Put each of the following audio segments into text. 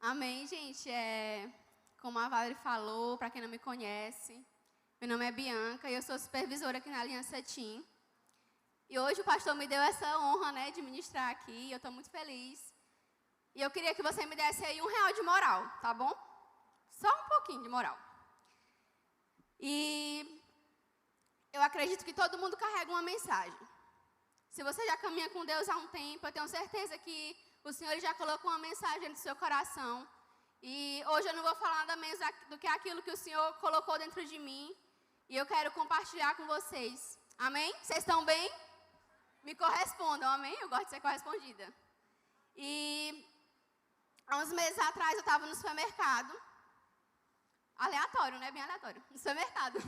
Amém, gente. Como a Valerie falou, para quem não me conhece, meu nome é Bianca e eu sou supervisora aqui na Aliança Team. E hoje o pastor me deu essa honra, né, de ministrar aqui. Eu estou muito feliz. E eu queria que você me desse aí R$1 de moral, tá bom? Só um pouquinho de moral. E eu acredito que todo mundo carrega uma mensagem. Se você já caminha com Deus há um tempo, eu tenho certeza que o Senhor já colocou uma mensagem no seu coração. E hoje eu não vou falar nada menos do que aquilo que o Senhor colocou dentro de mim. E eu quero compartilhar com vocês. Amém? Vocês estão bem? Me correspondam, amém? Eu gosto de ser correspondida. E há uns meses atrás eu estava no supermercado. Aleatório, né? Bem aleatório. No supermercado.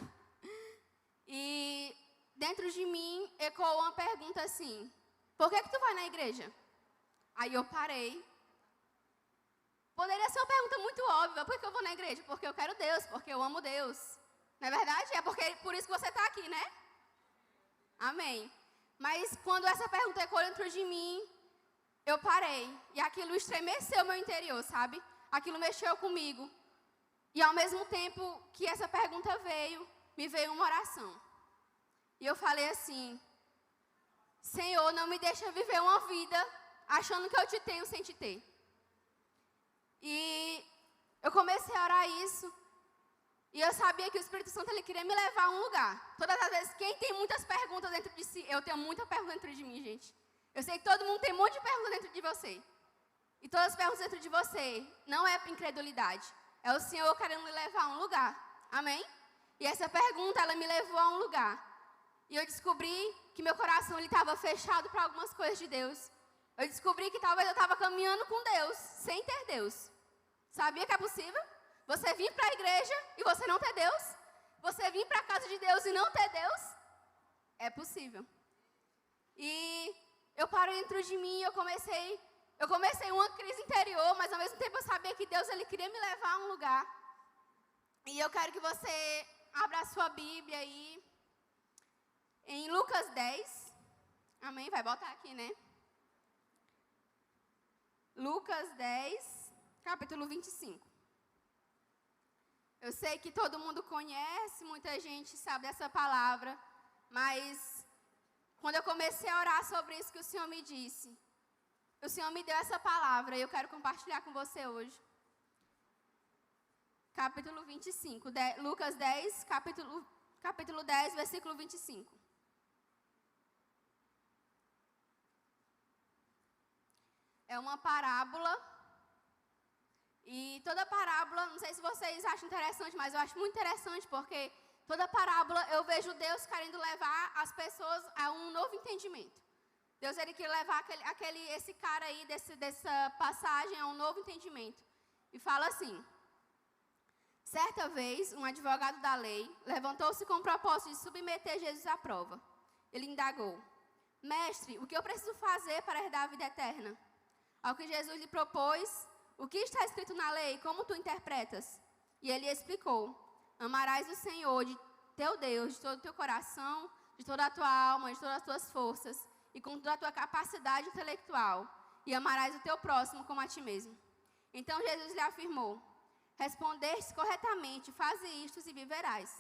E dentro de mim ecoou uma pergunta assim: por que tu vai na igreja? Aí eu parei. Poderia ser uma pergunta muito óbvia: por que eu vou na igreja? Porque eu quero Deus, porque eu amo Deus. Não é verdade? É por isso que você está aqui, né? Amém. Mas quando essa pergunta ecoou dentro de mim, eu parei. E aquilo estremeceu meu interior, sabe? Aquilo mexeu comigo. E ao mesmo tempo que essa pergunta veio, me veio uma oração. E eu falei assim: Senhor, não me deixa viver uma vida achando que eu te tenho sem te ter. E eu comecei a orar isso. E eu sabia que o Espírito Santo ele queria me levar a um lugar. Todas as vezes, quem tem muitas perguntas dentro de si, eu tenho muita pergunta dentro de mim, gente. Eu sei que todo mundo tem um monte de perguntas dentro de você. E todas as perguntas dentro de você não é incredulidade. É o Senhor querendo me levar a um lugar. Amém? E essa pergunta, ela me levou a um lugar. E eu descobri que meu coração estava fechado para algumas coisas de Deus. Eu descobri que talvez eu estava caminhando com Deus, sem ter Deus. Sabia que é possível? Você vir para a igreja e você não ter Deus? Você vir para a casa de Deus e não ter Deus? É possível. E eu parei dentro de mim e eu comecei uma crise interior, mas ao mesmo tempo eu sabia que Deus ele queria me levar a um lugar. E eu quero que você abra a sua Bíblia aí em Lucas 10. Amém? Vai botar aqui, né? Lucas 10, capítulo 25. Eu sei que todo mundo conhece, muita gente sabe dessa palavra, mas quando eu comecei a orar sobre isso que o Senhor me disse, o Senhor me deu essa palavra e eu quero compartilhar com você hoje. Capítulo 25, Lucas 10, capítulo 10, versículo 25. É uma parábola. E toda parábola, não sei se vocês acham interessante, mas eu acho muito interessante porque toda parábola eu vejo Deus querendo levar as pessoas a um novo entendimento. Deus ele quer levar esse cara aí dessa passagem a um novo entendimento. E fala assim: certa vez, um advogado da lei levantou-se com o propósito de submeter Jesus à prova. Ele indagou: mestre, o que eu preciso fazer para herdar a vida eterna? Ao que Jesus lhe propôs: o que está escrito na lei, como tu interpretas? E ele explicou: amarás o Senhor, teu Deus, de todo o teu coração, de toda a tua alma, de todas as tuas forças, e com toda a tua capacidade intelectual, e amarás o teu próximo como a ti mesmo. Então Jesus lhe afirmou: respondeste corretamente, faze isto e viverás.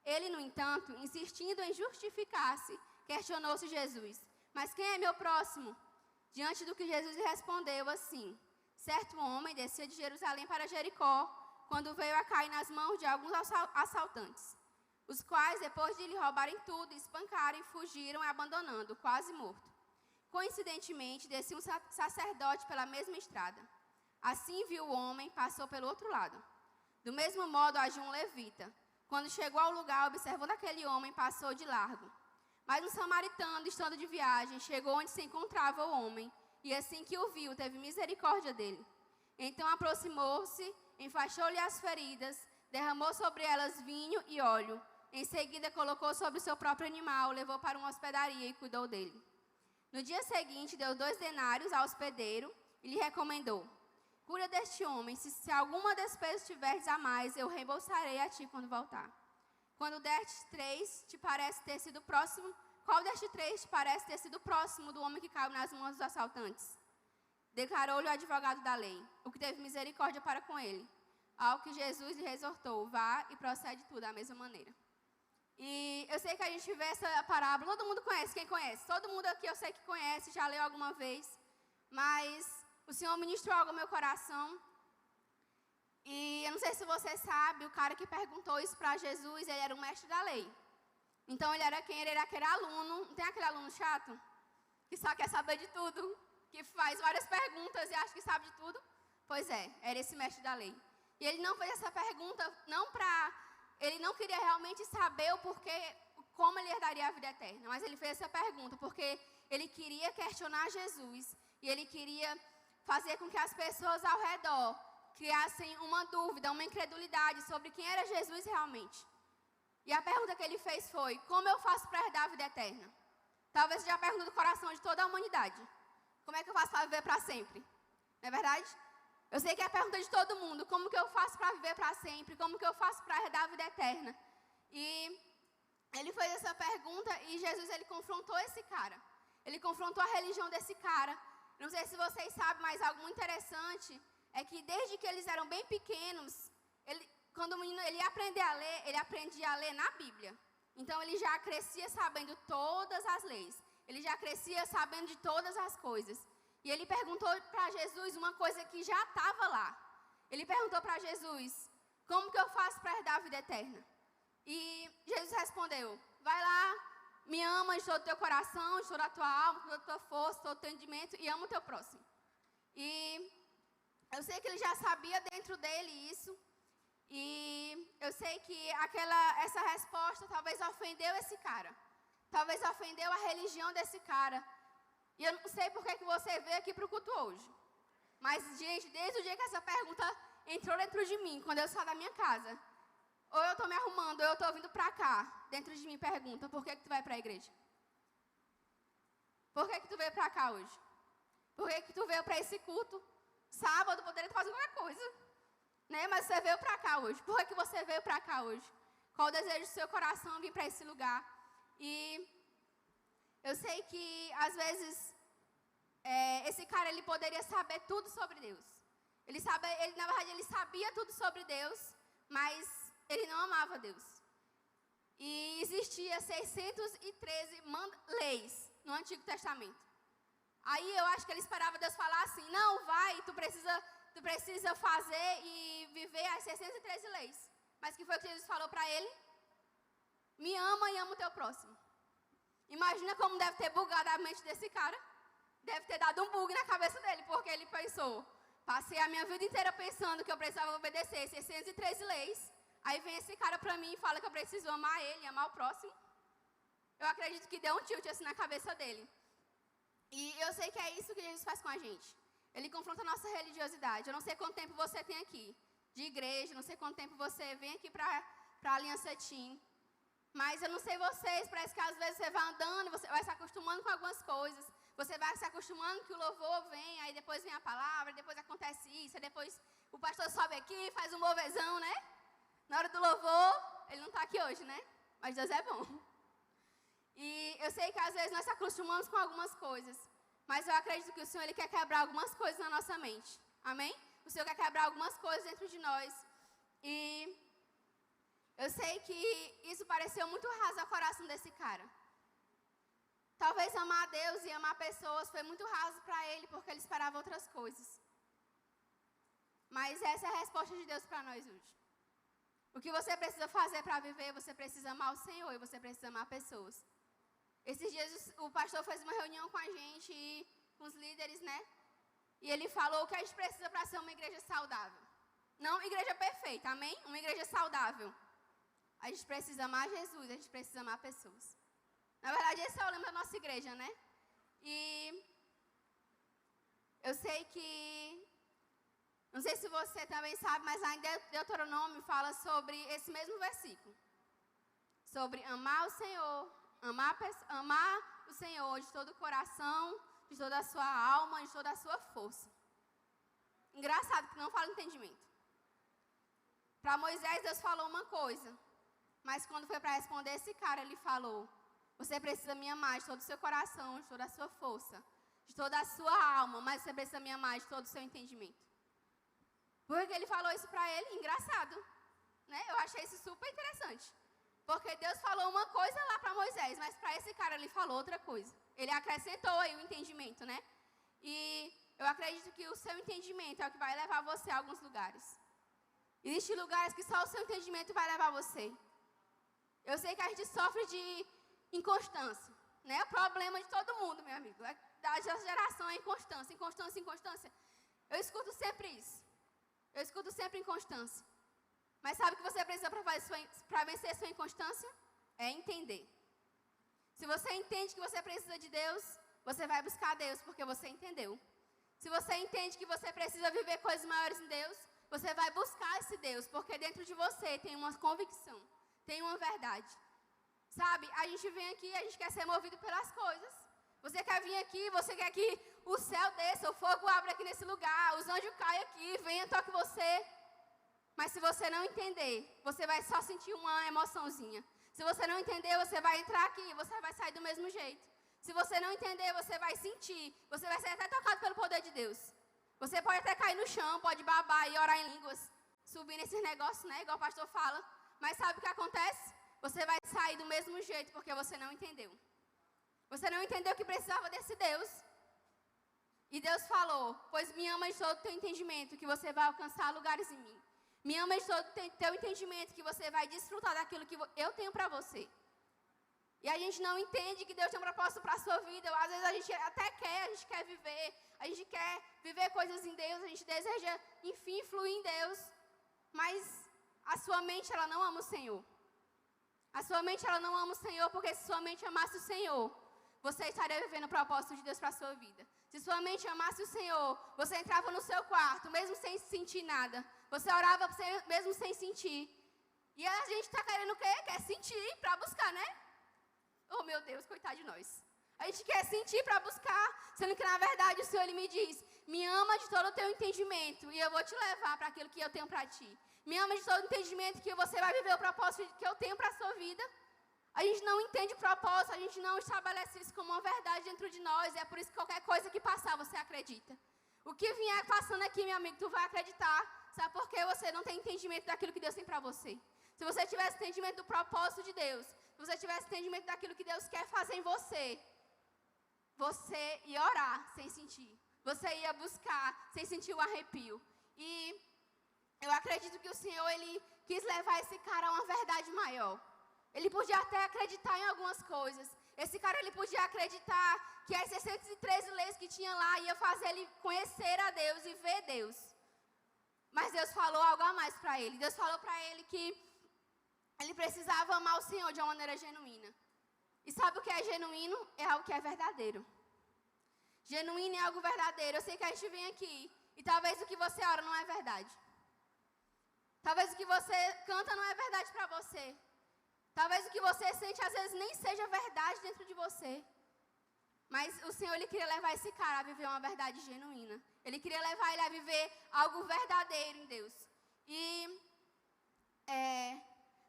Ele, no entanto, insistindo em justificar-se, questionou-se Jesus: mas quem é meu próximo? Diante do que Jesus lhe respondeu assim: certo homem descia de Jerusalém para Jericó, quando veio a cair nas mãos de alguns assaltantes, os quais, depois de lhe roubarem tudo, espancarem, fugiram, abandonando, quase morto. Coincidentemente, descia um sacerdote pela mesma estrada. Assim viu o homem, passou pelo outro lado. Do mesmo modo agiu um levita. Quando chegou ao lugar, observando aquele homem, passou de largo. Mas um samaritano, estando de viagem, chegou onde se encontrava o homem, e assim que o viu, teve misericórdia dele. Então aproximou-se, enfaixou-lhe as feridas, derramou sobre elas vinho e óleo. Em seguida colocou sobre o seu próprio animal, levou para uma hospedaria e cuidou dele. No dia seguinte, deu 2 denários ao hospedeiro e lhe recomendou: cuida deste homem, se alguma despesa tiveres a mais, eu reembolsarei a ti quando voltar. Quando destes 3 te parece ter sido próximo, qual destes 3 te parece ter sido próximo do homem que caiu nas mãos dos assaltantes? declarou-lhe o advogado da lei, o que teve misericórdia para com ele. Ao que Jesus lhe exortou, vá e procede tudo da mesma maneira. E eu sei que a gente vê essa parábola, todo mundo conhece, quem conhece? Todo mundo aqui eu sei que conhece, já leu alguma vez. Mas o Senhor ministrou algo ao meu coração. E eu não sei se você sabe, o cara que perguntou isso para Jesus, ele era um mestre da lei. Então ele era quem? Ele era aquele aluno, não tem aquele aluno chato? Que só quer saber de tudo, que faz várias perguntas e acha que sabe de tudo? Pois é, era esse mestre da lei. E ele não fez essa pergunta, ele não queria realmente saber o porquê, como ele herdaria a vida eterna. Mas ele fez essa pergunta porque ele queria questionar Jesus. E ele queria fazer com que as pessoas ao redor criassem uma dúvida, uma incredulidade sobre quem era Jesus realmente. E a pergunta que ele fez foi, como eu faço para herdar a vida eterna? Talvez seja a pergunta do coração de toda a humanidade. Como é que eu faço para viver para sempre? Não é verdade? Eu sei que é a pergunta de todo mundo, como que eu faço para viver para sempre? Como que eu faço para herdar a vida eterna? E ele fez essa pergunta e Jesus, ele confrontou esse cara. Ele confrontou a religião desse cara. Não sei se vocês sabem, mas algo muito interessante é que desde que eles eram bem pequenos, quando o menino ele ia aprender a ler, ele aprendia a ler na Bíblia. Então ele já crescia sabendo todas as leis. Ele já crescia sabendo de todas as coisas. E ele perguntou para Jesus uma coisa que já estava lá. Ele perguntou para Jesus, como que eu faço para herdar a vida eterna? E Jesus respondeu, vai lá, me ama de todo o teu coração, de toda a tua alma, de toda a tua força, de todo o teu entendimento e ama o teu próximo. E eu sei que ele já sabia dentro dele isso. E eu sei que essa resposta talvez ofendeu esse cara. Talvez ofendeu a religião desse cara. E eu não sei por que você veio aqui para o culto hoje. Mas, gente, desde o dia que essa pergunta entrou dentro de mim, quando eu saí da minha casa, ou eu estou me arrumando, ou eu estou vindo para cá, dentro de mim pergunta, por que tu vai para a igreja? Por que tu veio para cá hoje? Por que tu veio para esse culto? Sábado, poderia estar fazendo qualquer coisa. Né? Mas você veio para cá hoje. Por que você veio para cá hoje? Qual o desejo do seu coração vir para esse lugar? E eu sei que, às vezes, esse cara, ele poderia saber tudo sobre Deus. Na verdade, ele sabia tudo sobre Deus, mas ele não amava Deus. E existia 613 leis no Antigo Testamento. Aí eu acho que ele esperava Deus falar assim, não, vai, tu precisa fazer e viver as 613 leis. Mas que foi o que Jesus falou para ele? Me ama e ama o teu próximo. Imagina como deve ter bugado a mente desse cara. Deve ter dado um bug na cabeça dele, porque ele pensou, passei a minha vida inteira pensando que eu precisava obedecer 613 leis. Aí vem esse cara pra mim e fala que eu preciso amar ele, amar o próximo. Eu acredito que deu um tilt assim na cabeça dele. E eu sei que é isso que Jesus faz com a gente. Ele confronta a nossa religiosidade. Eu não sei quanto tempo você tem aqui de igreja, não sei quanto tempo você vem aqui para a Aliança Team. Mas eu não sei vocês, parece que às vezes você vai andando, você vai se acostumando com algumas coisas. Você vai se acostumando que o louvor vem, aí depois vem a palavra, depois acontece isso, aí depois o pastor sobe aqui, faz um movezão, né? Na hora do louvor, ele não está aqui hoje, né? Mas Deus é bom. E eu sei que às vezes nós se acostumamos com algumas coisas, mas eu acredito que o Senhor ele quer quebrar algumas coisas na nossa mente. Amém? O Senhor quer quebrar algumas coisas dentro de nós. E eu sei que isso pareceu muito raso ao coração desse cara. Talvez amar a Deus e amar pessoas foi muito raso para ele, porque ele esperava outras coisas. Mas essa é a resposta de Deus para nós hoje. O que você precisa fazer para viver, você precisa amar o Senhor e você precisa amar pessoas. Esses dias o pastor fez uma reunião com a gente, com os líderes, né? E ele falou que a gente precisa para ser uma igreja saudável. Não igreja perfeita, amém? Uma igreja saudável. A gente precisa amar Jesus, a gente precisa amar pessoas. Na verdade, esse é o lema da nossa igreja, né? E eu sei que, não sei se você também sabe, mas lá em Deuteronômio fala sobre esse mesmo versículo. Sobre amar o Senhor, amar o Senhor de todo o coração, de toda a sua alma, de toda a sua força. Engraçado que não fala entendimento. Para Moisés, Deus falou uma coisa, mas quando foi para responder esse cara, ele falou, você precisa me amar de todo o seu coração, de toda a sua força. de toda a sua alma, mas você precisa me amar de todo o seu entendimento. Por que ele falou isso para ele? Engraçado, né? Eu achei isso super interessante. Porque Deus falou uma coisa lá para Moisés, mas para esse cara ele falou outra coisa. Ele acrescentou aí o entendimento, né? E eu acredito que o seu entendimento é o que vai levar você a alguns lugares. Existem lugares que só o seu entendimento vai levar você. Eu sei que a gente sofre de inconstância, né? O problema de todo mundo, meu amigo, da geração é inconstância, inconstância, inconstância. Eu escuto sempre isso. Eu escuto sempre inconstância. Mas sabe o que você precisa para vencer sua inconstância? É entender. Se você entende que você precisa de Deus, você vai buscar Deus porque você entendeu. Se você entende que você precisa viver coisas maiores em Deus, você vai buscar esse Deus, porque dentro de você tem uma convicção, tem uma verdade. Sabe, a gente vem aqui e a gente quer ser movido pelas coisas. Você quer vir aqui, você quer que o céu desça, o fogo abra aqui nesse lugar, os anjos caem aqui, venham, toque você. Mas se você não entender, você vai só sentir uma emoçãozinha. Se você não entender, você vai entrar aqui e você vai sair do mesmo jeito. Se você não entender, você vai sentir, você vai ser até tocado pelo poder de Deus. Você pode até cair no chão, pode babar e orar em línguas, subir nesses negócios, né, igual o pastor fala. Mas sabe o que acontece? Você vai sair do mesmo jeito porque você não entendeu. Você não entendeu que precisava desse Deus. E Deus falou, pois me ama de todo o teu entendimento, que você vai alcançar lugares em mim. Me ama de todo o teu entendimento, que você vai desfrutar daquilo que eu tenho para você. E a gente não entende que Deus tem um propósito para a sua vida. Às vezes a gente até quer, a gente quer viver. A gente quer viver coisas em Deus, a gente deseja, enfim, fluir em Deus. Mas a sua mente, ela não ama o Senhor. A sua mente, ela não ama o Senhor, porque se sua mente amasse o Senhor, você estaria vivendo o propósito de Deus para a sua vida. Se sua mente amasse o Senhor, você entrava no seu quarto, mesmo sem sentir nada. Você orava mesmo sem sentir. E a gente está querendo o quê? Quer sentir para buscar, né? Oh, meu Deus, coitado de nós. A gente quer sentir para buscar, sendo que na verdade o Senhor ele me diz, me ama de todo o teu entendimento e eu vou te levar para aquilo que eu tenho para ti. Me ama de todo o entendimento que você vai viver o propósito que eu tenho para a sua vida. A gente não entende o propósito, a gente não estabelece isso como uma verdade dentro de nós. É por isso que qualquer coisa que passar, você acredita. O que vier passando aqui, meu amigo, tu vai acreditar. Sabe por quê? Você não tem entendimento daquilo que Deus tem para você. Se você tivesse entendimento do propósito de Deus, se você tivesse entendimento daquilo que Deus quer fazer em você, você ia orar sem sentir. Você ia buscar sem sentir o arrepio. E eu acredito que o Senhor, ele quis levar esse cara a uma verdade maior. Ele podia até acreditar em algumas coisas. Esse cara, ele podia acreditar que as 613 leis que tinha lá ia fazer ele conhecer a Deus e ver Deus. Mas Deus falou algo a mais para ele. Deus falou para ele que ele precisava amar o Senhor de uma maneira genuína. E sabe o que é genuíno? É algo que é verdadeiro. Genuíno é algo verdadeiro. Eu sei que a gente vem aqui e talvez o que você ora não é verdade. Talvez o que você canta não é verdade para você. Talvez o que você sente às vezes nem seja verdade dentro de você. Mas o Senhor, ele queria levar esse cara a viver uma verdade genuína. Ele queria levar ele a viver algo verdadeiro em Deus. E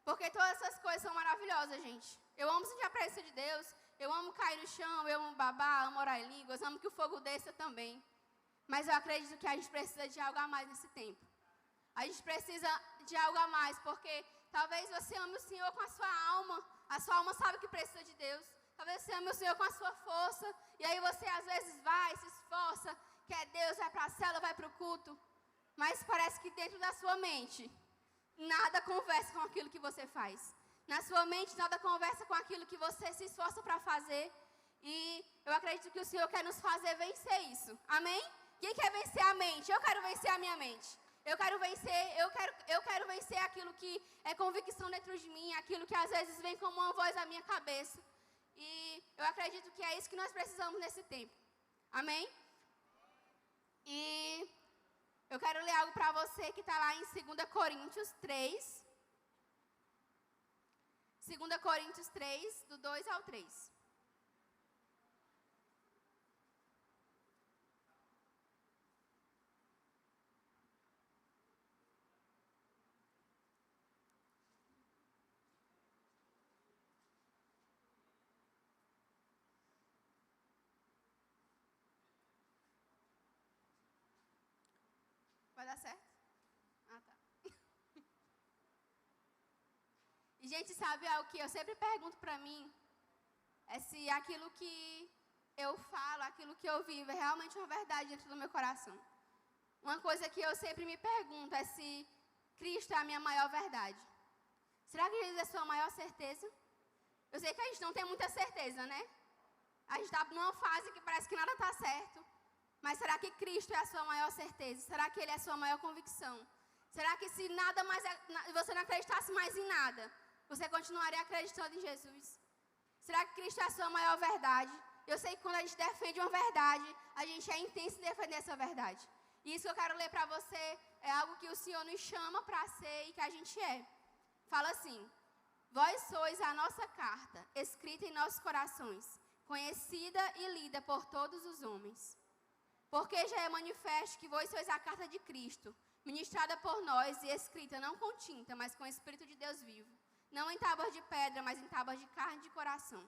porque todas essas coisas são maravilhosas, gente. Eu amo sentir a presença de Deus. Eu amo cair no chão, eu amo babar, amo orar em línguas, amo que o fogo desça também. Mas eu acredito que a gente precisa de algo a mais nesse tempo. A gente precisa de algo a mais, porque talvez você ame o Senhor com a sua alma sabe que precisa de Deus. Talvez você ame o Senhor com a sua força, e aí você às vezes vai, se esforça, quer Deus, vai para a cela, vai para o culto. Mas parece que dentro da sua mente, nada conversa com aquilo que você faz. Na sua mente, nada conversa com aquilo que você se esforça para fazer. E eu acredito que o Senhor quer nos fazer vencer isso. Amém? Quem quer vencer a mente? Eu quero vencer a minha mente. Eu quero vencer aquilo que é convicção dentro de mim, aquilo que às vezes vem como uma voz à minha cabeça. E eu acredito que é isso que nós precisamos nesse tempo. Amém? E eu quero ler algo para você que está lá em 2 Coríntios 3. 2 Coríntios 3, do 2 ao 3. gente, sabe algo que eu sempre pergunto para mim? É se aquilo que eu falo, aquilo que eu vivo é realmente uma verdade dentro do meu coração. Uma coisa que eu sempre me pergunto é se Cristo é a minha maior verdade. Será que Jesus é a sua maior certeza? Eu sei que a gente não tem muita certeza, né? A gente está numa fase que parece que nada está certo. Mas será que Cristo é a sua maior certeza? Será que Ele é a sua maior convicção? Será que se nada mais, você não acreditasse mais em nada, você continuaria acreditando em Jesus? Será que Cristo é a sua maior verdade? Eu sei que quando a gente defende uma verdade, a gente é intenso em defender essa verdade. E isso que eu quero ler para você é algo que o Senhor nos chama para ser e que a gente é. Fala assim: vós sois a nossa carta, escrita em nossos corações, conhecida e lida por todos os homens. Porque já é manifesto que vós sois a carta de Cristo, ministrada por nós e escrita não com tinta, mas com o Espírito de Deus vivo. Não em tábuas de pedra, mas em tábuas de carne de coração.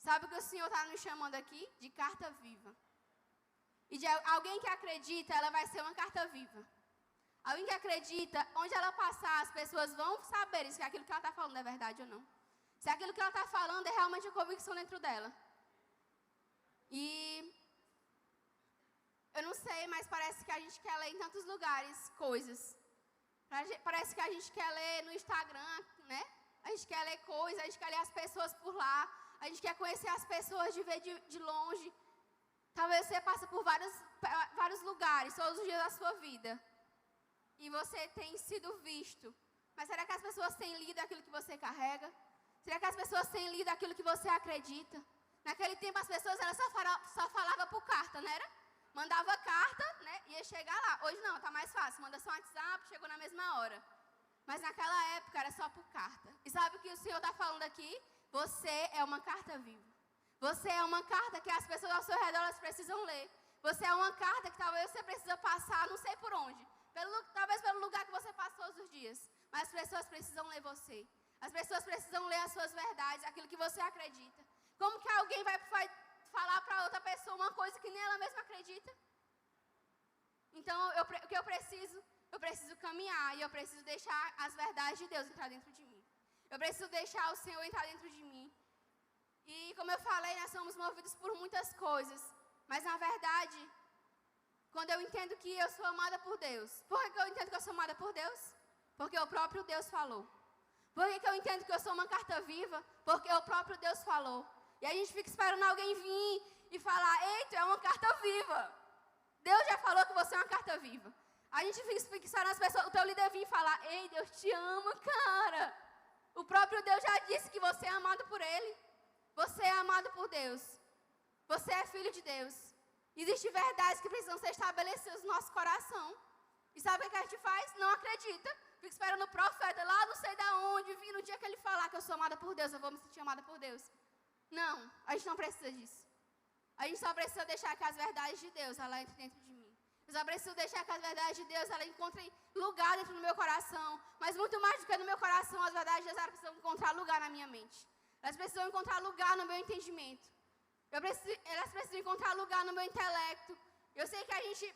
Sabe o que o Senhor está nos chamando aqui? De carta viva. E de alguém que acredita, ela vai ser uma carta viva. Alguém que acredita, onde ela passar, as pessoas vão saber se aquilo que ela está falando é verdade ou não. Se aquilo que ela está falando é realmente a convicção dentro dela. E eu não sei, mas parece que a gente quer ler em tantos lugares coisas. Parece que a gente quer ler no Instagram, né? A gente quer ler coisas, a gente quer ler as pessoas por lá. A gente quer conhecer as pessoas de ver de longe. Talvez você passe por vários lugares todos os dias da sua vida. E você tem sido visto. Mas será que as pessoas têm lido aquilo que você carrega? Será que as pessoas têm lido aquilo que você acredita? Naquele tempo as pessoas elas só falavam por carta, não era? Mandava carta, né? Ia chegar lá. Hoje não, tá mais fácil. Manda só um WhatsApp, chegou na mesma hora. Mas naquela época era só por carta. E sabe o que o Senhor está falando aqui? Você é uma carta viva. Você é uma carta que as pessoas ao seu redor elas precisam ler. Você é uma carta que talvez você precisa passar, não sei por onde. Talvez pelo lugar que você passa todos os dias. Mas as pessoas precisam ler você. As pessoas precisam ler as suas verdades, aquilo que você acredita. Como que alguém vai falar para outra pessoa uma coisa que nem ela mesma acredita? Então, o que eu preciso? Eu preciso caminhar e eu preciso deixar as verdades de Deus entrar dentro de mim. Eu preciso deixar o Senhor entrar dentro de mim. E como eu falei, nós somos movidos por muitas coisas. Mas na verdade, quando eu entendo que eu sou amada por Deus. Por que eu entendo que eu sou amada por Deus? Porque o próprio Deus falou. Por que eu entendo que eu sou uma carta viva? Porque o próprio Deus falou. E a gente fica esperando alguém vir e falar: ei, tu é uma carta viva. Deus já falou que você é uma carta viva. A gente fica esperando as pessoas, o teu líder vir e falar: ei, Deus te ama, cara. O próprio Deus já disse que você é amado por Ele. Você é amado por Deus. Você é filho de Deus. Existem verdades que precisam ser estabelecidas no nosso coração. E sabe o que a gente faz? Não acredita. Fica esperando o profeta lá, não sei de onde, vir no dia que ele falar que eu sou amada por Deus, eu vou me sentir amada por Deus. Não, a gente não precisa disso. A gente só precisa deixar que as verdades de Deus, ela entre dentro de mim. Eu só preciso deixar que as verdades de Deus, ela encontrem lugar dentro do meu coração. Mas muito mais do que no meu coração, as verdades de Deus, elas precisam encontrar lugar na minha mente. Elas precisam encontrar lugar no meu entendimento. Elas precisam encontrar lugar no meu intelecto. Eu sei que a gente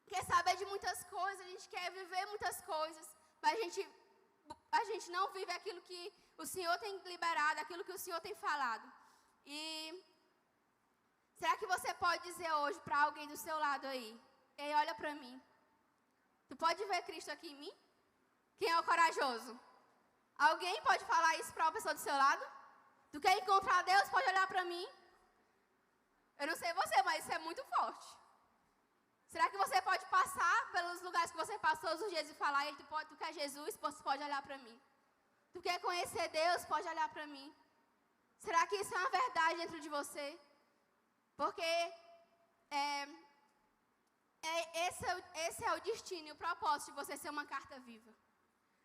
quer saber de muitas coisas, a gente quer viver muitas coisas, mas a gente não vive aquilo que o Senhor tem liberado, aquilo que o Senhor tem falado. E será que você pode dizer hoje para alguém do seu lado aí: ei, olha para mim. Tu pode ver Cristo aqui em mim? Quem é o corajoso? Alguém pode falar isso para uma pessoa do seu lado? Tu quer encontrar Deus? Pode olhar para mim. Eu não sei você, mas isso é muito forte. Será que você pode passar pelos lugares que você passou todos os dias e falar: ei, tu quer Jesus? Você pode olhar para mim. Tu quer conhecer Deus? Pode olhar para mim. Será que isso é uma verdade dentro de você? Porque esse é o destino e o propósito de você ser uma carta viva.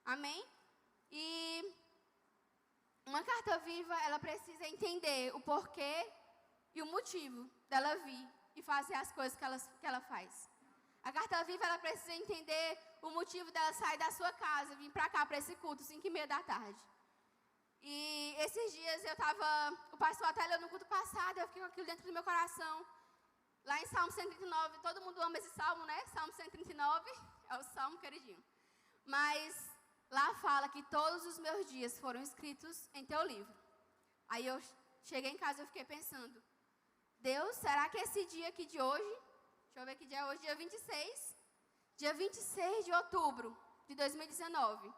Amém? E uma carta viva, ela precisa entender o porquê e o motivo dela vir e fazer as coisas que ela faz. A carta viva, ela precisa entender o motivo dela sair da sua casa, vir para cá, para esse culto, 5:30 da tarde. E esses dias o pastor até leu no culto passado, eu fiquei com aquilo dentro do meu coração. Lá em Salmo 139, todo mundo ama esse salmo, né? Salmo 139 é o salmo queridinho. Mas lá fala que todos os meus dias foram escritos em teu livro. Aí eu cheguei em casa e fiquei pensando, Deus, será que esse dia aqui de hoje, deixa eu ver que dia é hoje, dia 26 de outubro de 2019,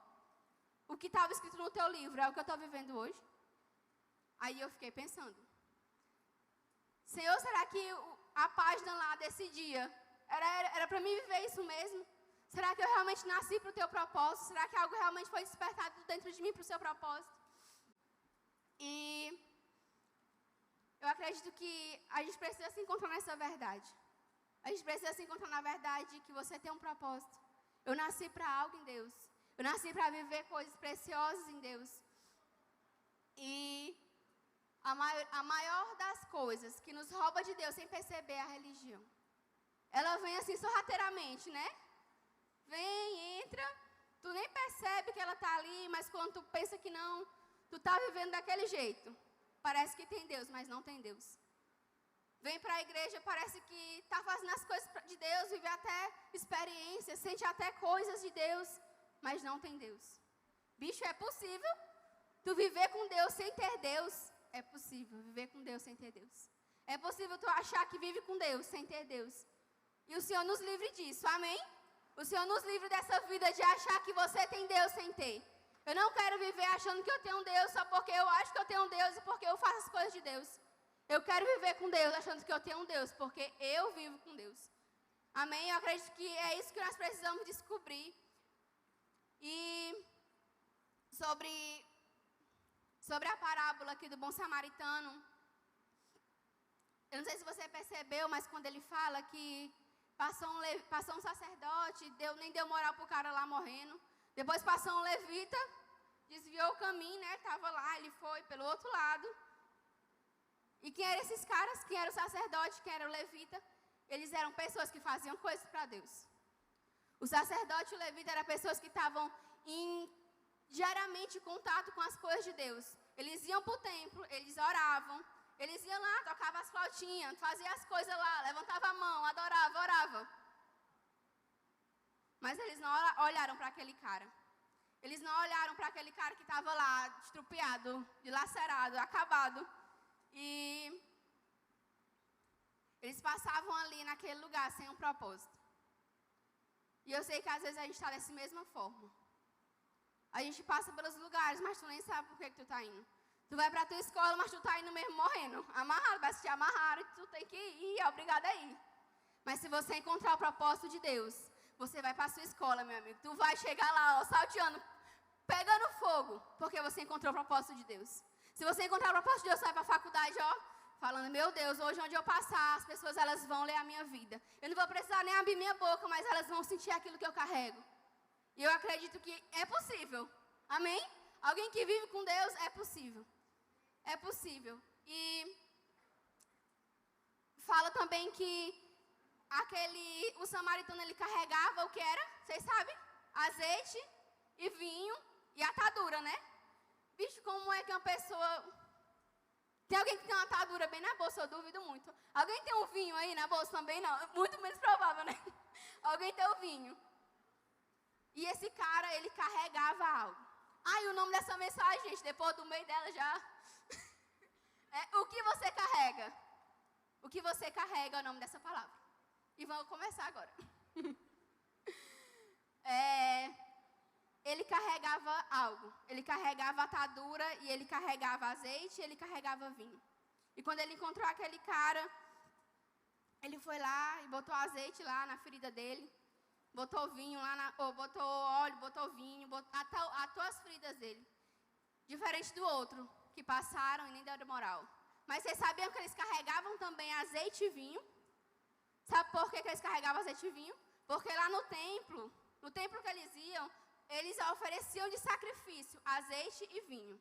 o que estava escrito no teu livro é o que eu estou vivendo hoje? Aí eu fiquei pensando, Senhor, será que a página lá desse dia era para mim viver isso mesmo? Será que eu realmente nasci para o teu propósito? Será que algo realmente foi despertado dentro de mim para o seu propósito? E eu acredito que a gente precisa se encontrar nessa verdade. A gente precisa se encontrar na verdade que você tem um propósito. Eu nasci para algo em Deus. Eu nasci para viver coisas preciosas em Deus. E a maior das coisas que nos rouba de Deus sem perceber é a religião. Ela vem assim sorrateiramente, né? Vem, entra, tu nem percebe que ela está ali, mas quando tu pensa que não, tu está vivendo daquele jeito. Parece que tem Deus, mas não tem Deus. Vem para a igreja, parece que está fazendo as coisas de Deus, vive até experiências, sente até coisas de Deus, mas não tem Deus. Bicho, é possível tu viver com Deus sem ter Deus? É possível viver com Deus sem ter Deus. É possível tu achar que vive com Deus sem ter Deus. E o Senhor nos livre disso, amém? O Senhor nos livre dessa vida de achar que você tem Deus sem ter. Eu não quero viver achando que eu tenho um Deus só porque eu acho que eu tenho um Deus e porque eu faço as coisas de Deus. Eu quero viver com Deus achando que eu tenho um Deus porque eu vivo com Deus. Amém? Eu acredito que é isso que nós precisamos descobrir. E sobre a parábola aqui do bom samaritano, eu não sei se você percebeu, mas quando ele fala que passou um sacerdote, nem deu moral pro cara lá morrendo. Depois passou um levita, desviou o caminho, né? Estava lá, ele foi pelo outro lado. E quem eram esses caras? Quem era o sacerdote? Quem era o levita? Eles eram pessoas que faziam coisas para Deus. O sacerdote e o levita eram pessoas que estavam diariamente em contato com as coisas de Deus. Eles iam para o templo, eles oravam, eles iam lá, tocavam as flautinhas, faziam as coisas lá, levantavam a mão, adoravam, oravam. Mas eles não olharam para aquele cara. Eles não olharam para aquele cara que estava lá, estrupiado, dilacerado, acabado. E eles passavam ali naquele lugar sem um propósito. E eu sei que às vezes a gente está dessa mesma forma. A gente passa pelos lugares, mas tu nem sabe por que tu está indo. Tu vai para a tua escola, mas tu está indo mesmo morrendo. Amarrado, parece que te amarraram e tu tem que ir, é obrigado a ir. Mas se você encontrar o propósito de Deus, você vai para a sua escola, meu amigo. Tu vai chegar lá, ó, salteando, pegando fogo, porque você encontrou o propósito de Deus. Se você encontrar o propósito de Deus, você vai para a faculdade, ó, falando, meu Deus, hoje onde eu passar, as pessoas elas vão ler a minha vida. Eu não vou precisar nem abrir minha boca, mas elas vão sentir aquilo que eu carrego. E eu acredito que é possível. Amém? Alguém que vive com Deus, é possível. É possível. E fala também que o samaritano, ele carregava o que era? Vocês sabem? Azeite e vinho e atadura, né? Bicho, como é que uma pessoa... Tem alguém que tem uma atadura bem na bolsa? Eu duvido muito. Alguém tem um vinho aí na bolsa também? Não. Muito menos provável, né? Alguém tem o vinho. E esse cara, ele carregava algo. Ai, o nome dessa mensagem, gente, depois do meio dela já... o que você carrega? O que você carrega é o nome dessa palavra. E vamos começar agora. Ele carregava algo. Ele carregava atadura, e ele carregava azeite, e ele carregava vinho. E quando ele encontrou aquele cara, ele foi lá e botou azeite lá na ferida dele. Botou vinho lá, botou óleo, botou vinho, atou as feridas dele. Diferente do outro, que passaram e nem deram moral. Mas vocês sabiam que eles carregavam também azeite e vinho? Sabe por que eles carregavam azeite e vinho? Porque lá no templo que eles iam, eles ofereciam de sacrifício azeite e vinho.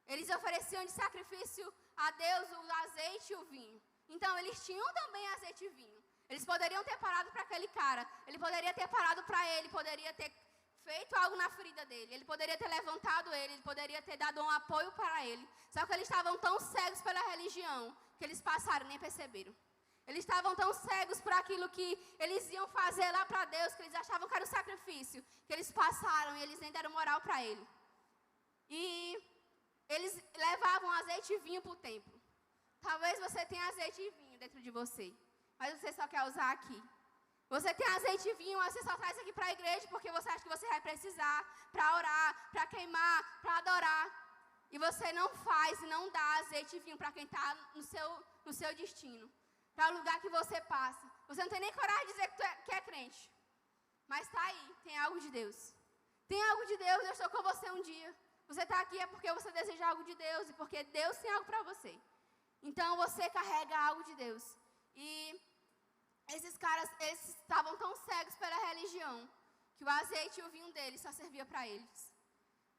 Eles ofereciam de sacrifício a Deus o azeite e o vinho. Então, eles tinham também azeite e vinho. Eles poderiam ter parado para aquele cara. Ele poderia ter parado para ele, poderia ter feito algo na ferida dele. Ele poderia ter levantado ele poderia ter dado um apoio para ele. Só que eles estavam tão cegos pela religião que eles passaram e nem perceberam. Eles estavam tão cegos por aquilo que eles iam fazer lá para Deus, que eles achavam que era um sacrifício, que eles passaram e eles nem deram moral para Ele. E eles levavam azeite e vinho para o templo. Talvez você tenha azeite e vinho dentro de você, mas você só quer usar aqui. Você tem azeite e vinho, mas você só traz aqui para a igreja porque você acha que você vai precisar para orar, para queimar, para adorar. E você não faz e não dá azeite e vinho para quem está no seu destino, para o lugar que você passa. Você não tem nem coragem de dizer que é crente, mas está aí, tem algo de Deus. Tem algo de Deus, eu estou com você um dia. Você está aqui é porque você deseja algo de Deus e porque Deus tem algo para você. Então você carrega algo de Deus. E esses caras, eles estavam tão cegos pela religião que o azeite e o vinho deles só servia para eles.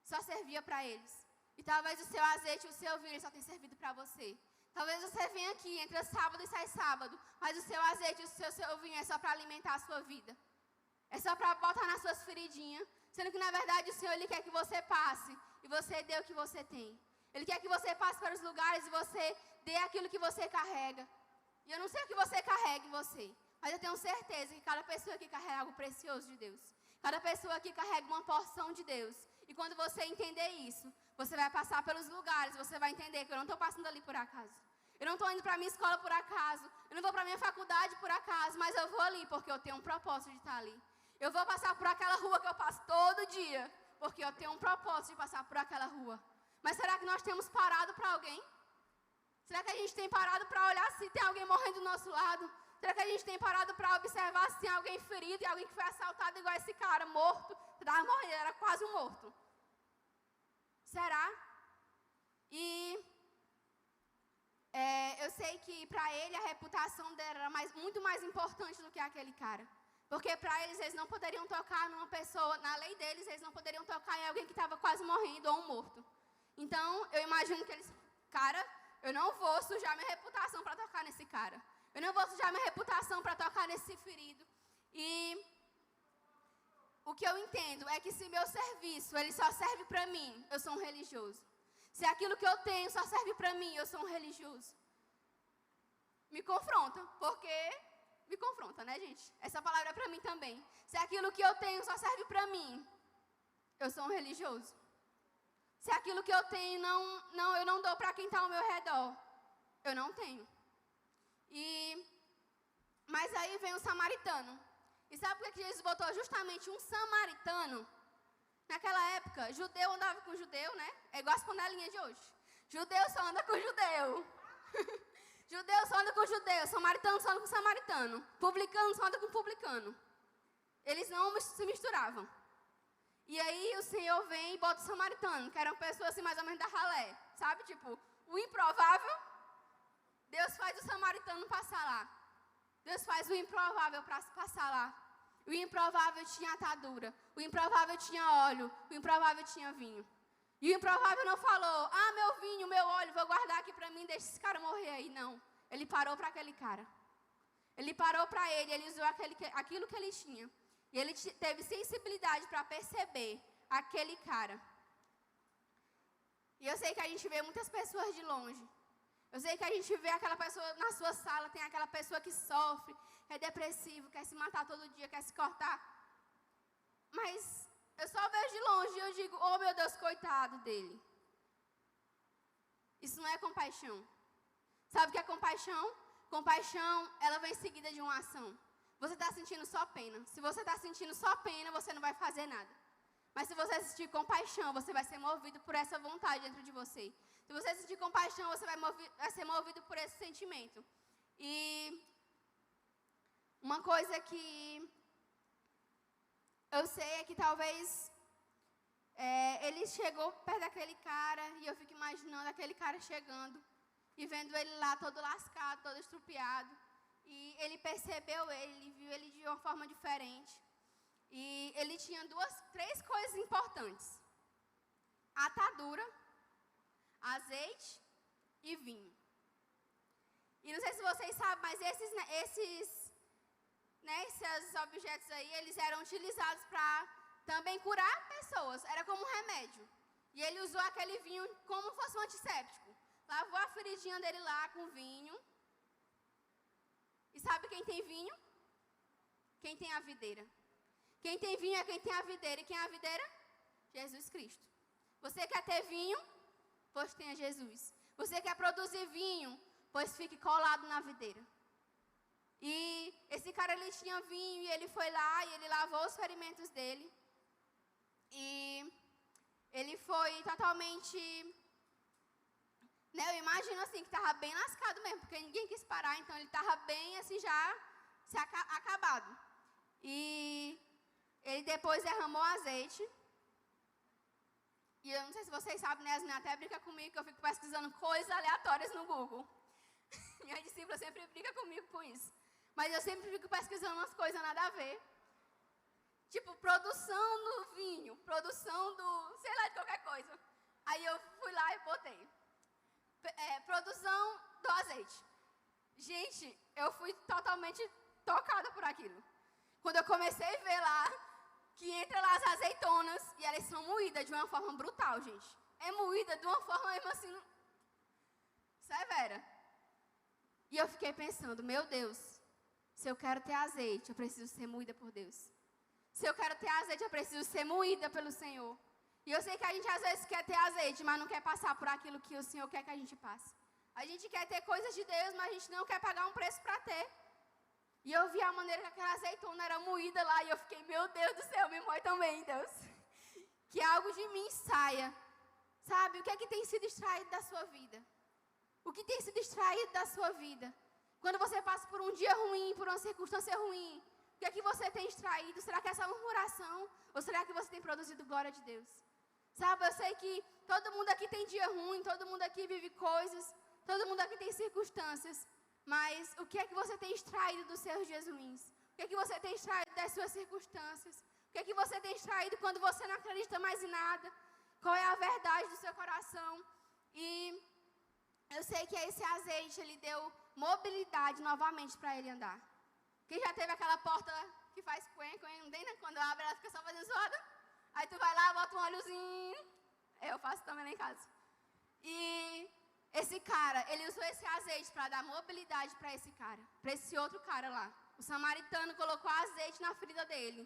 Só servia para eles. E talvez o seu azeite e o seu vinho só tenha servido para você. Talvez você venha aqui, entra sábado e sai sábado, mas o seu azeite e o seu vinho é só para alimentar a sua vida. É só para botar nas suas feridinhas, sendo que na verdade o Senhor Ele quer que você passe e você dê o que você tem. Ele quer que você passe para os lugares e você dê aquilo que você carrega. E eu não sei o que você carrega em você, mas eu tenho certeza que cada pessoa aqui carrega algo precioso de Deus. Cada pessoa aqui carrega uma porção de Deus. E quando você entender isso, você vai passar pelos lugares, você vai entender que eu não estou passando ali por acaso. Eu não estou indo para a minha escola por acaso. Eu não vou para a minha faculdade por acaso, mas eu vou ali porque eu tenho um propósito de estar ali. Eu vou passar por aquela rua que eu passo todo dia, porque eu tenho um propósito de passar por aquela rua. Mas será que nós temos parado para alguém? Será que a gente tem parado para olhar se tem alguém morrendo do nosso lado? Será que a gente tem parado para observar se tem alguém ferido e alguém que foi assaltado igual esse cara, morto? Estava morrendo, era quase um morto. Será? E eu sei que para ele a reputação dele era muito mais importante do que aquele cara. Porque para eles não poderiam tocar numa pessoa, na lei deles, eles não poderiam tocar em alguém que estava quase morrendo ou um morto. Então, eu imagino que eles, cara, eu não vou sujar minha reputação para tocar nesse cara. Eu não vou sujar minha reputação para tocar nesse ferido. E o que eu entendo é que se meu serviço, ele só serve para mim, eu sou um religioso. Se aquilo que eu tenho só serve para mim, eu sou um religioso. Me confronta, porque... Me confronta, né, gente? Essa palavra é para mim também. Se aquilo que eu tenho só serve para mim, eu sou um religioso. Se aquilo que eu tenho eu não dou para quem está ao meu redor, eu não tenho. Mas aí vem o samaritano. E sabe por que Jesus botou justamente um samaritano? Naquela época, judeu andava com judeu, né? É igual as panelinhas de hoje. Judeu só anda com judeu. Judeu só anda com judeu. Samaritano só anda com samaritano. Publicano só anda com publicano. Eles não se misturavam. E aí o Senhor vem e bota o samaritano, que eram pessoas assim mais ou menos da ralé. Sabe? Tipo, o improvável, Deus faz o samaritano passar lá. Deus faz o improvável para passar lá. O improvável tinha atadura. O improvável tinha óleo. O improvável tinha vinho. E o improvável não falou, meu vinho, meu óleo, vou guardar aqui para mim, deixa esse cara morrer aí. Não. Ele parou para aquele cara. Ele parou para ele, ele usou aquilo que ele tinha. E ele teve sensibilidade para perceber aquele cara. E eu sei que a gente vê muitas pessoas de longe. Eu sei que a gente vê aquela pessoa na sua sala, tem aquela pessoa que sofre, é depressivo, quer se matar todo dia, quer se cortar. Mas eu só vejo de longe e eu digo, oh meu Deus, coitado dele. Isso não é compaixão. Sabe o que é compaixão? Compaixão, ela vem seguida de uma ação. Você está sentindo só pena. Se você está sentindo só pena, você não vai fazer nada. Mas se você sentir compaixão, você vai ser movido por essa vontade dentro de você. Se você sentir compaixão, você vai ser movido por esse sentimento. E uma coisa que eu sei é que talvez ele chegou perto daquele cara e eu fico imaginando aquele cara chegando e vendo ele lá todo lascado, todo estrupiado. E ele percebeu ele viu ele de uma forma diferente. E ele tinha três coisas importantes: atadura, azeite e vinho. E não sei se vocês sabem, mas esses objetos aí, eles eram utilizados para também curar pessoas. Era como um remédio. E ele usou aquele vinho como fosse um antisséptico. Lavou a feridinha dele lá com vinho. E sabe quem tem vinho? Quem tem a videira. Quem tem vinho é quem tem a videira. E quem é a videira? Jesus Cristo. Você quer ter vinho? Pois tenha Jesus. Você quer produzir vinho? Pois fique colado na videira. E esse cara, ele tinha vinho e ele foi lá e ele lavou os ferimentos dele. E ele foi totalmente... Né, eu imagino assim, que estava bem lascado mesmo, porque ninguém quis parar, então ele estava bem assim, já acabado. E ele depois derramou azeite. E eu não sei se vocês sabem, né, as meninas até brincam comigo, que eu fico pesquisando coisas aleatórias no Google. Minha discípula sempre brinca comigo com isso. Mas eu sempre fico pesquisando umas coisas nada a ver. Tipo, produção do vinho, produção do, sei lá, de qualquer coisa. Aí eu fui lá e botei. Produção do azeite. Gente, eu fui totalmente tocada por aquilo. Quando eu comecei a ver lá, que entra lá as azeitonas, e elas são moídas de uma forma brutal, gente. É moída de uma forma mesmo assim, severa. E eu fiquei pensando, meu Deus, se eu quero ter azeite, eu preciso ser moída por Deus. Se eu quero ter azeite, eu preciso ser moída pelo Senhor. E eu sei que a gente às vezes quer ter azeite, mas não quer passar por aquilo que o Senhor quer que a gente passe. A gente quer ter coisas de Deus, mas a gente não quer pagar um preço para ter. E eu vi a maneira que aquela azeitona era moída lá, e eu fiquei, meu Deus do céu, me moe também, Deus. Que algo de mim saia. Sabe, o que é que tem sido extraído da sua vida? O que tem sido extraído da sua vida? Quando você passa por um dia ruim, por uma circunstância ruim, o que é que você tem extraído? Será que é só murmuração? Ou será que você tem produzido glória de Deus? Sabe, eu sei que todo mundo aqui tem dia ruim, todo mundo aqui vive coisas, todo mundo aqui tem circunstâncias. Mas o que é que você tem extraído dos seus dias ruins? O que é que você tem extraído das suas circunstâncias? O que é que você tem extraído quando você não acredita mais em nada? Qual é a verdade do seu coração? E eu sei que esse azeite, ele deu mobilidade novamente para ele andar. Quem já teve aquela porta que faz quen, não tem, né? Quando abre, ela fica só fazendo zoada. Aí tu vai lá, bota um óleozinho. Eu faço também lá em casa. E esse cara, ele usou esse azeite para dar mobilidade para esse cara, para esse outro cara lá. O samaritano colocou azeite na ferida dele,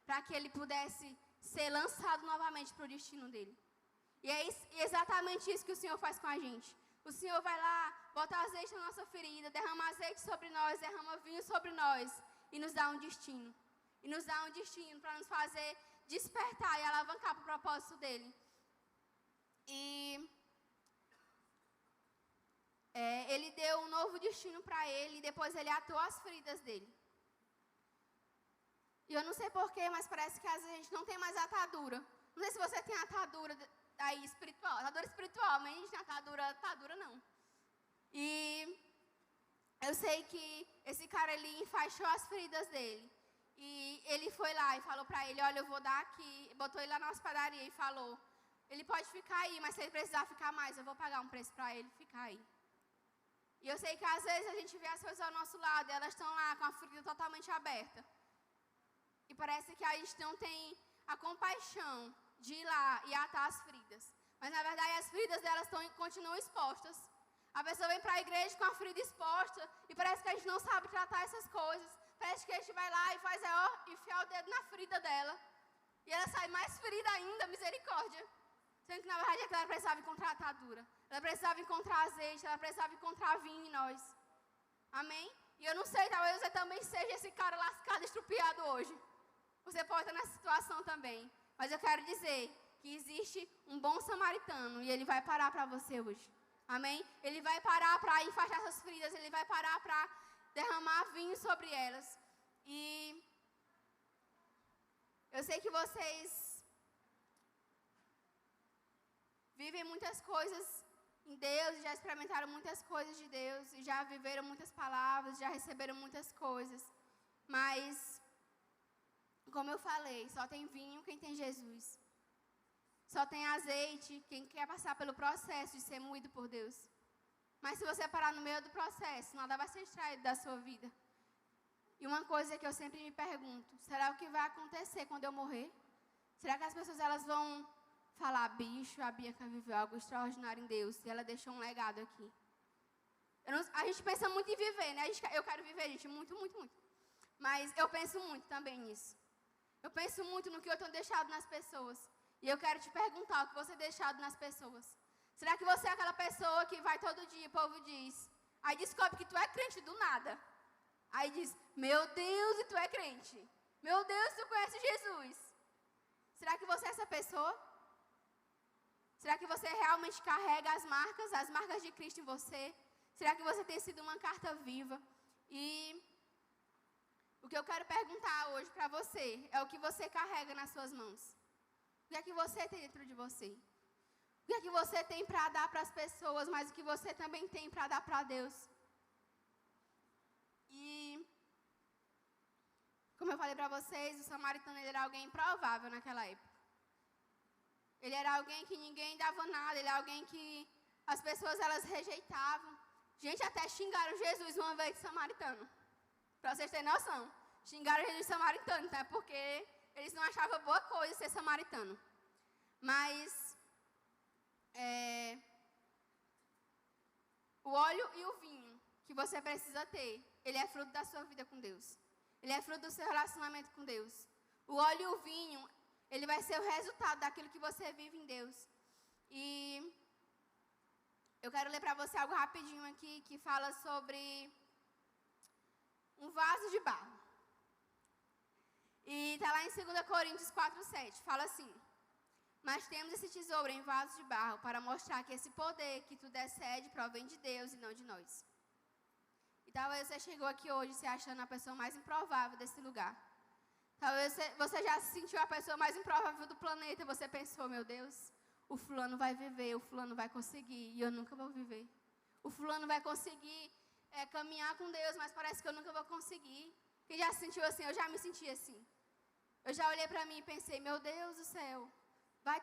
para que ele pudesse ser lançado novamente para o destino dele. E é exatamente isso que o Senhor faz com a gente. O Senhor vai lá, bota azeite na nossa ferida, derrama azeite sobre nós, derrama vinho sobre nós e nos dá um destino. E nos dá um destino para nos fazer despertar e alavancar para o propósito dele. E ele deu um novo destino para ele e depois ele atou as feridas dele. E eu não sei porquê, mas parece que às vezes a gente não tem mais atadura. Não sei se você tem atadura aí espiritual. Atadura espiritual, mas a gente tem atadura não. E eu sei que esse cara, ele enfaixou as feridas dele. E ele foi lá e falou para ele, olha, eu vou dar aqui. Botou ele lá na hospedaria e falou, ele pode ficar aí, mas se ele precisar ficar mais, eu vou pagar um preço para ele ficar aí. E eu sei que às vezes a gente vê as coisas ao nosso lado e elas estão lá com a ferida totalmente aberta. E parece que a gente não tem a compaixão de ir lá e atar as feridas. Mas na verdade as feridas delas continuam expostas. A pessoa vem para a igreja com a ferida exposta e parece que a gente não sabe tratar essas coisas. Parece que a gente vai lá e faz enfiar o dedo na ferida dela. E ela sai mais ferida ainda, misericórdia. Sendo que na verdade ela precisava encontrar atadura. Ela precisava encontrar azeite, ela precisava encontrar vinho em nós. Amém? E eu não sei, talvez você também seja esse cara lascado, estrupiado hoje. Você pode estar nessa situação também. Mas eu quero dizer que existe um bom samaritano e ele vai parar para você hoje. Amém? Ele vai parar para enfaixar essas feridas, ele vai parar para derramar vinho sobre elas. E eu sei que vocês vivem muitas coisas em Deus, já experimentaram muitas coisas de Deus, e já viveram muitas palavras, já receberam muitas coisas. Mas, como eu falei, só tem vinho quem tem Jesus. Só tem azeite quem quer passar pelo processo de ser moído por Deus. Mas se você parar no meio do processo, nada vai ser extraído da sua vida. E uma coisa que eu sempre me pergunto, será o que vai acontecer quando eu morrer? Será que as pessoas elas vão falar, bicho, a Bianca viveu algo extraordinário em Deus e ela deixou um legado aqui? A gente pensa muito em viver, né? Eu quero viver, gente, muito, muito, muito. Mas eu penso muito também nisso. Eu penso muito no que eu tenho deixado nas pessoas. E eu quero te perguntar o que você tem deixado nas pessoas. Será que você é aquela pessoa que vai todo dia, o povo diz, aí descobre que tu é crente do nada. Aí diz, meu Deus, e tu é crente. Meu Deus, tu conhece Jesus. Será que você é essa pessoa? Será que você realmente carrega as marcas de Cristo em você? Será que você tem sido uma carta viva? E o que eu quero perguntar hoje para você é o que você carrega nas suas mãos. O que é que você tem dentro de você? O que é que você tem para dar para as pessoas, mas o que você também tem para dar para Deus? E, como eu falei para vocês, o samaritano ele era alguém improvável naquela época. Ele era alguém que ninguém dava nada, ele era alguém que as pessoas elas rejeitavam. Gente, até xingaram Jesus uma vez de samaritano. Para vocês terem noção. Xingaram Jesus de samaritano, tá? Porque eles não achavam boa coisa ser samaritano. Mas o óleo e o vinho que você precisa ter, ele é fruto da sua vida com Deus. Ele é fruto do seu relacionamento com Deus. O óleo e o vinho, ele vai ser o resultado daquilo que você vive em Deus. E eu quero ler para você algo rapidinho aqui que fala sobre um vaso de barro. E está lá em 2 Coríntios 4:7. Fala assim: mas temos esse tesouro em vasos de barro para mostrar que esse poder que tudo excede provém de Deus e não de nós. E talvez você chegou aqui hoje se achando a pessoa mais improvável desse lugar. Talvez você já se sentiu a pessoa mais improvável do planeta. Você pensou, meu Deus, o fulano vai viver, o fulano vai conseguir e eu nunca vou viver. O fulano vai conseguir caminhar com Deus, mas parece que eu nunca vou conseguir. Quem já se sentiu assim? Eu já me senti assim. Eu já olhei para mim e pensei, meu Deus do céu,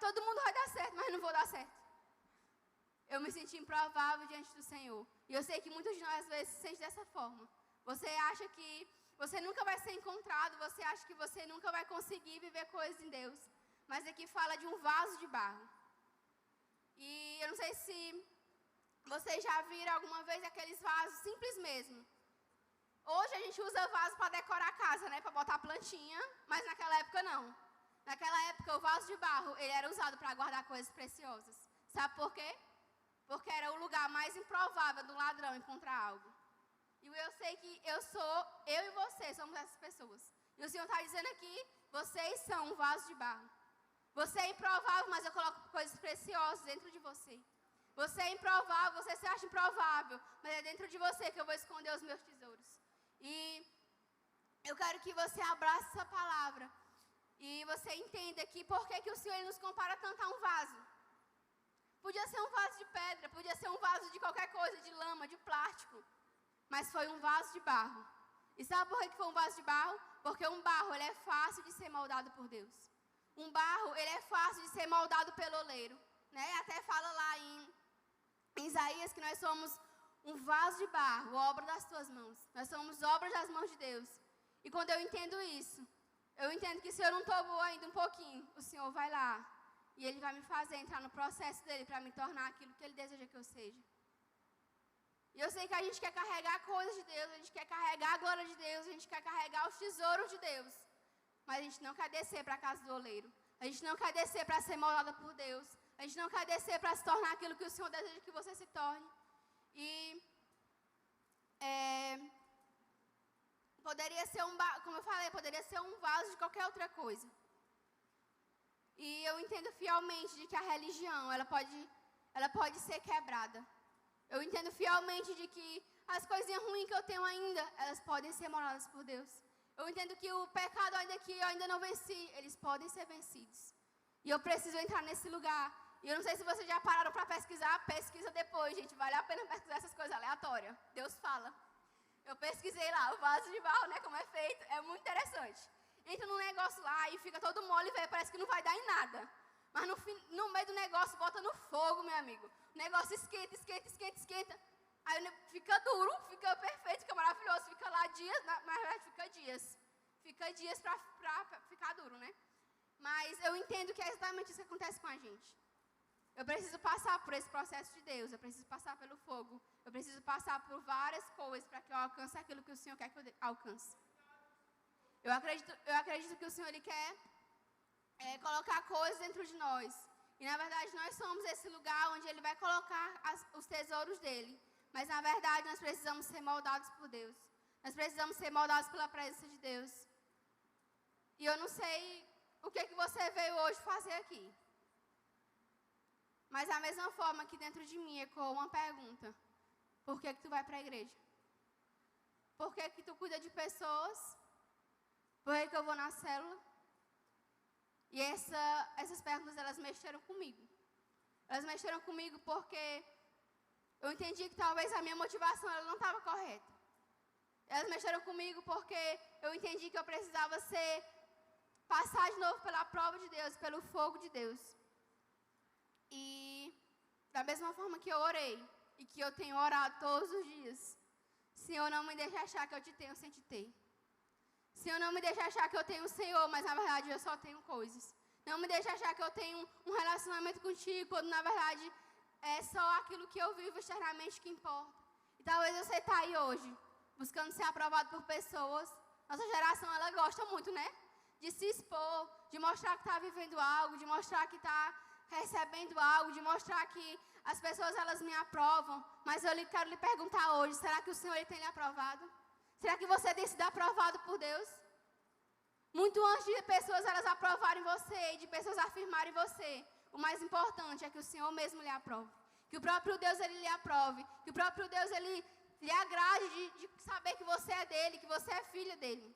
todo mundo vai dar certo, mas não vou dar certo. Eu me senti improvável diante do Senhor. E eu sei que muitos de nós às vezes se sentem dessa forma. Você acha que você nunca vai ser encontrado, você acha que você nunca vai conseguir viver coisas em Deus. Mas aqui fala de um vaso de barro. E eu não sei se vocês já viram alguma vez aqueles vasos simples mesmo. Hoje a gente usa vaso para decorar a casa, né? Para botar plantinha, mas naquela época não. Naquela época o vaso de barro, ele era usado para guardar coisas preciosas. Sabe por quê? Porque era o lugar mais improvável do ladrão encontrar algo. E eu sei que eu e você somos essas pessoas. E o Senhor está dizendo aqui, vocês são um vaso de barro. Você é improvável, mas eu coloco coisas preciosas dentro de você. Você é improvável, você se acha improvável, mas é dentro de você que eu vou esconder os meus tesouros. E eu quero que você abrace essa palavra. E você entenda que por que o Senhor nos compara tanto a um vaso. Podia ser um vaso de pedra, podia ser um vaso de qualquer coisa, de lama, de plástico. Mas foi um vaso de barro. E sabe por que foi um vaso de barro? Porque um barro, ele é fácil de ser moldado por Deus. Um barro, ele é fácil de ser moldado pelo oleiro. Né? Até fala lá em Isaías que nós somos um vaso de barro, obra das tuas mãos. Nós somos obras das mãos de Deus. E quando eu entendo isso, eu entendo que se eu não estou boa ainda um pouquinho, o Senhor vai lá. E Ele vai me fazer entrar no processo dEle para me tornar aquilo que Ele deseja que eu seja. E eu sei que a gente quer carregar coisas de Deus, a gente quer carregar a glória de Deus, a gente quer carregar os tesouros de Deus. Mas a gente não quer descer para a casa do oleiro. A gente não quer descer para ser moldada por Deus. A gente não quer descer para se tornar aquilo que o Senhor deseja que você se torne. E poderia ser como eu falei, poderia ser um vaso de qualquer outra coisa. E eu entendo fielmente de que a religião, ela pode ser quebrada. Eu entendo fielmente de que as coisinhas ruins que eu tenho ainda, elas podem ser moldadas por Deus. Eu entendo que o pecado ainda que eu ainda não venci, eles podem ser vencidos. E eu preciso entrar nesse lugar. E eu não sei se vocês já pararam para pesquisar, pesquisa depois, gente. Vale a pena pesquisar essas coisas aleatórias. Deus fala. Eu pesquisei lá, o vaso de barro, né, como é feito. É muito interessante. Entra num negócio lá e fica todo mole, velho, parece que não vai dar em nada. Mas no meio do negócio, bota no fogo, meu amigo. O negócio esquenta, esquenta, esquenta, esquenta. Aí fica duro, fica perfeito, fica maravilhoso. Fica lá dias, na verdade fica dias. Fica dias pra ficar duro, né? Mas eu entendo que é exatamente isso que acontece com a gente. Eu preciso passar por esse processo de Deus, eu preciso passar pelo fogo, eu preciso passar por várias coisas para que eu alcance aquilo que o Senhor quer que eu alcance. Eu acredito que o Senhor Ele quer colocar coisas dentro de nós. E na verdade nós somos esse lugar onde Ele vai colocar os tesouros dEle. Mas na verdade nós precisamos ser moldados por Deus. Nós precisamos ser moldados pela presença de Deus. E eu não sei o que você veio hoje fazer aqui. Mas da mesma forma que dentro de mim ecoou uma pergunta. Por que tu vai para a igreja? Por que tu cuida de pessoas? Por que eu vou na célula? E essas perguntas, elas mexeram comigo. Elas mexeram comigo porque eu entendi que talvez a minha motivação ela não estava correta. Elas mexeram comigo porque eu entendi que eu precisava passar de novo pela prova de Deus, pelo fogo de Deus. E da mesma forma que eu orei, e que eu tenho orado todos os dias, Senhor, não me deixe achar que eu te tenho sem te ter. Senhor, não me deixe achar que eu tenho o Senhor, mas na verdade eu só tenho coisas. Não me deixe achar que eu tenho um relacionamento contigo, quando na verdade é só aquilo que eu vivo externamente que importa. E talvez você está aí hoje, buscando ser aprovado por pessoas. Nossa geração, ela gosta muito, né? De se expor, de mostrar que está vivendo algo, de mostrar que está recebendo algo, de mostrar que as pessoas, elas me aprovam. Mas eu quero lhe perguntar hoje, será que o Senhor Ele tem lhe aprovado? Será que você tem sido aprovado por Deus? Muito antes de pessoas elas aprovarem você e de pessoas afirmarem você, o mais importante é que o Senhor mesmo lhe aprove. Que o próprio Deus Ele lhe aprove. Que o próprio Deus Ele lhe agrade de saber que você é dele, que você é filha dele.